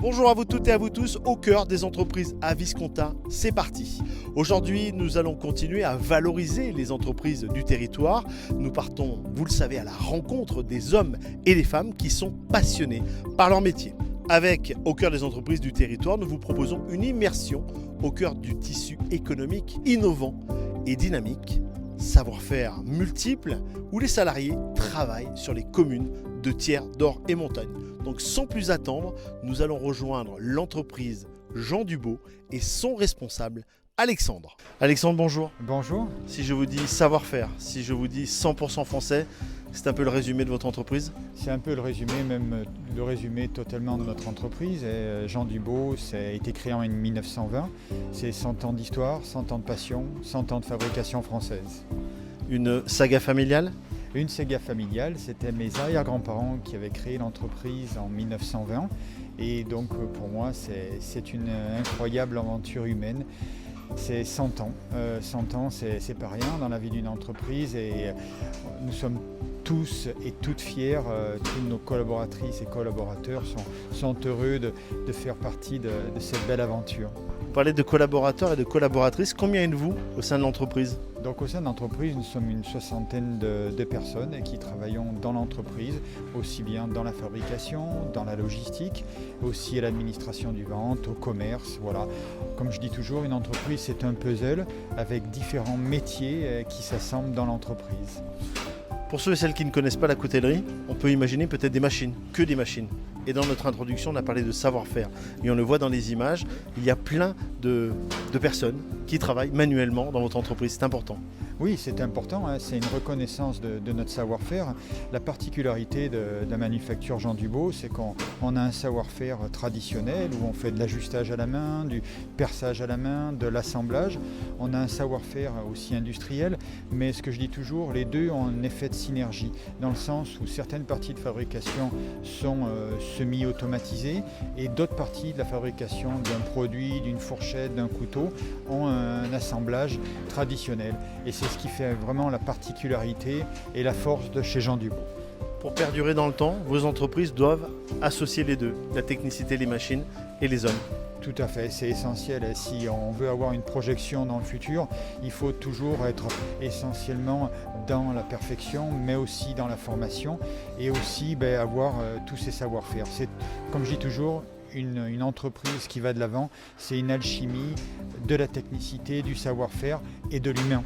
Bonjour à vous toutes et à vous tous, au cœur des entreprises à Viscontin, c'est parti. Aujourd'hui, nous allons continuer à valoriser les entreprises du territoire. Nous partons, vous le savez, à la rencontre des hommes et des femmes qui sont passionnés par leur métier. Avec Au cœur des entreprises du territoire, nous vous proposons une immersion au cœur du tissu économique innovant et dynamique, savoir-faire multiple, où les salariés travaillent sur les communes de Thiers, d'Or et Montagne. Donc sans plus attendre, nous allons rejoindre l'entreprise Jean Dubeau et son responsable Alexandre. Alexandre, bonjour. Bonjour. Si je vous dis savoir-faire, si je vous dis 100% français, c'est un peu le résumé de votre entreprise? C'est un peu le résumé, même le résumé totalement de notre entreprise. Et Jean Dubeau, ça a été créé en 1920. C'est 100 ans d'histoire, 100 ans de passion, 100 ans de fabrication française. Une saga familiale? Une saga familiale, c'était mes arrière-grands-parents qui avaient créé l'entreprise en 1920. Et donc pour moi, c'est une incroyable aventure humaine. C'est 100 ans. 100 ans, c'est pas rien dans la vie d'une entreprise. Et nous sommes tous et toutes fiers, toutes nos collaboratrices et collaborateurs sont heureux de faire partie de cette belle aventure. Vous parlez de collaborateurs et de collaboratrices. Combien êtes-vous au sein de l'entreprise? Donc au sein de l'entreprise, nous sommes une soixantaine de personnes qui travaillons dans l'entreprise, aussi bien dans la fabrication, dans la logistique, aussi à l'administration du vente, au commerce. Voilà. Comme je dis toujours, une entreprise c'est un puzzle avec différents métiers qui s'assemblent dans l'entreprise. Pour ceux et celles qui ne connaissent pas la coutellerie, on peut imaginer peut-être des machines, que des machines. Et dans notre introduction, on a parlé de savoir-faire. Et on le voit dans les images, il y a plein de personnes qui travaillent manuellement dans votre entreprise. C'est important. Oui, c'est important, hein. C'est une reconnaissance de notre savoir-faire. La particularité de la manufacture Jean Dubeau, c'est qu'on a un savoir-faire traditionnel où on fait de l'ajustage à la main, du perçage à la main, de l'assemblage. On a un savoir-faire aussi industriel, mais ce que je dis toujours, les deux ont un effet de synergie, dans le sens où certaines parties de fabrication sont semi-automatisées et d'autres parties de la fabrication d'un produit, d'une fourchette, d'un couteau ont un assemblage traditionnel. Et c'est ce qui fait vraiment la particularité et la force de chez Jean Dubeau. Pour perdurer dans le temps, vos entreprises doivent associer les deux, la technicité, les machines et les hommes. Tout à fait, c'est essentiel. Et si on veut avoir une projection dans le futur, il faut toujours être essentiellement dans la perfection, mais aussi dans la formation et aussi avoir tous ces savoir-faire. C'est, comme je dis toujours, une entreprise qui va de l'avant, c'est une alchimie de la technicité, du savoir-faire et de l'humain.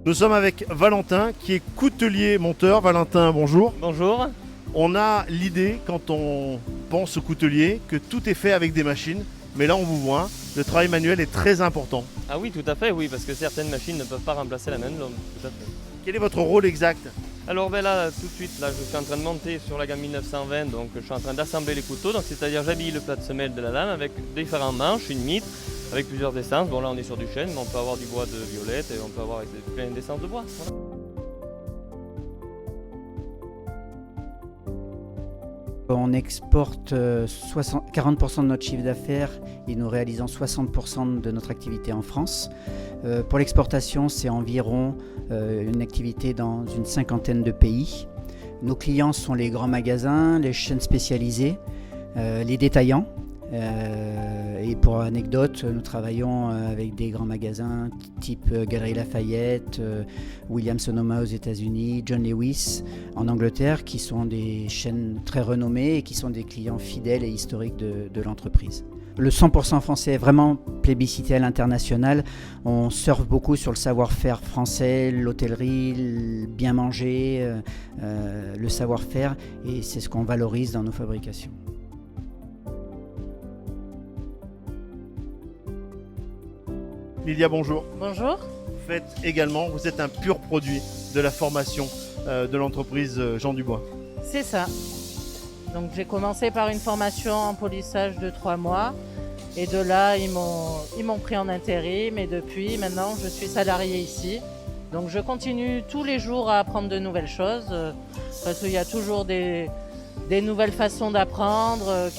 Nous sommes avec Valentin qui est coutelier monteur. Valentin, bonjour. Bonjour. On a l'idée quand on pense au coutelier que tout est fait avec des machines, mais là on vous voit, le travail manuel est très important. Ah oui, tout à fait, oui, parce que certaines machines ne peuvent pas remplacer la main de l'homme. Tout à fait. Quel est votre rôle exact? Alors là, tout de suite, là, je suis en train de monter sur la gamme 1920, donc je suis en train d'assembler les couteaux, donc c'est-à-dire j'habille le plat de semelle de la lame avec différents manches, une mitre, avec plusieurs essences. Bon là on est sur du chêne, mais on peut avoir du bois de violette et on peut avoir plein d'essences de bois. Voilà. On exporte 40% de notre chiffre d'affaires et nous réalisons 60% de notre activité en France. Pour l'exportation, c'est environ une activité dans une cinquantaine de pays. Nos clients sont les grands magasins, les chaînes spécialisées, les détaillants. Et pour anecdote, nous travaillons avec des grands magasins type Galeries Lafayette, Williams-Sonoma aux États-Unis, John Lewis en Angleterre, qui sont des chaînes très renommées et qui sont des clients fidèles et historiques de l'entreprise. Le 100% français est vraiment plébiscité à l'international. On surfe beaucoup sur le savoir-faire français, l'hôtellerie, bien manger, le savoir-faire, et c'est ce qu'on valorise dans nos fabrications. Lilia, bonjour. Bonjour. Vous êtes un pur produit de la formation de l'entreprise Jean Dubois. C'est ça. Donc j'ai commencé par une formation en polissage de 3 mois et de là ils m'ont pris en intérim et depuis maintenant je suis salarié ici. Donc je continue tous les jours à apprendre de nouvelles choses parce qu'il y a toujours des nouvelles façons d'apprendre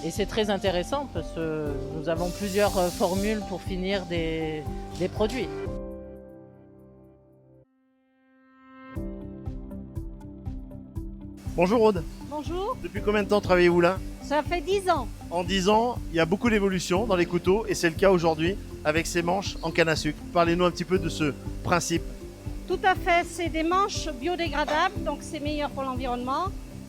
et c'est très intéressant parce que nous avons plusieurs formules pour finir des produits. Bonjour Aude. Bonjour, Depuis combien de temps travaillez-vous là? ça fait 10 ans. En 10 ans, il y a beaucoup d'évolution dans les couteaux et c'est le cas aujourd'hui avec ces manches en canne à sucre. Parlez-nous un petit peu de ce principe. Tout à fait, c'est des manches biodégradables, donc c'est meilleur pour l'environnement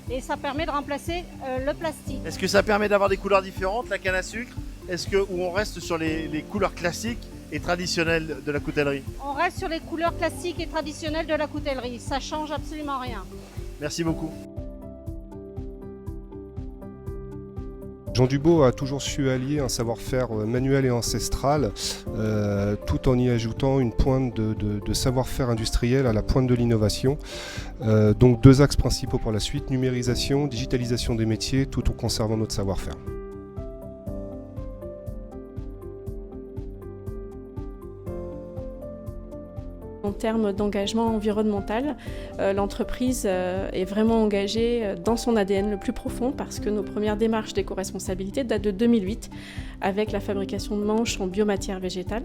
et ça permet de remplacer le plastique. Est-ce que ça permet d'avoir des couleurs différentes, la canne à sucre? Ou on reste sur les couleurs classiques et traditionnelles de la coutellerie? On reste sur les couleurs classiques et traditionnelles de la coutellerie, ça change absolument rien. Merci beaucoup. Jean Dubo a toujours su allier un savoir-faire manuel et ancestral tout en y ajoutant une pointe de savoir-faire industriel à la pointe de l'innovation. Donc 2 axes principaux pour la suite, numérisation, digitalisation des métiers tout en conservant notre savoir-faire. En termes d'engagement environnemental, l'entreprise est vraiment engagée dans son ADN le plus profond parce que nos premières démarches d'éco-responsabilité datent de 2008 avec la fabrication de manches en biomatière végétale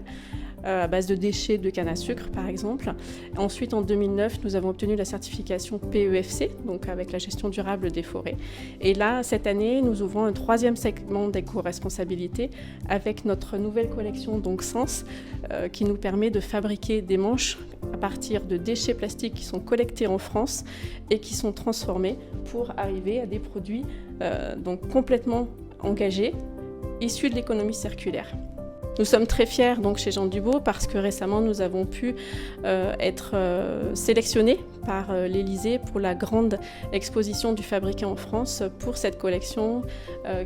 à base de déchets de canne à sucre par exemple. Ensuite en 2009 nous avons obtenu la certification PEFC, donc avec la gestion durable des forêts. Et là cette année nous ouvrons un 3e segment d'éco-responsabilité avec notre nouvelle collection donc Sens qui nous permet de fabriquer des manches à partir de déchets plastiques qui sont collectés en France et qui sont transformés pour arriver à des produits donc complètement engagés, issus de l'économie circulaire. Nous sommes très fiers donc chez Jean Dubo parce que récemment nous avons pu être sélectionnés par l'Élysée pour la grande exposition du fabricant en France pour cette collection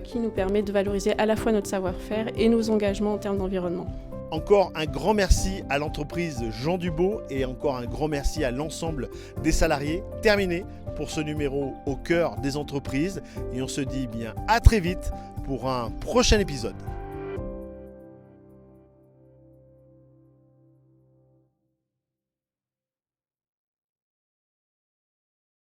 qui nous permet de valoriser à la fois notre savoir-faire et nos engagements en termes d'environnement. Encore un grand merci à l'entreprise Jean Dubo et encore un grand merci à l'ensemble des salariés. Terminé pour ce numéro au cœur des entreprises et on se dit bien à très vite pour un prochain épisode.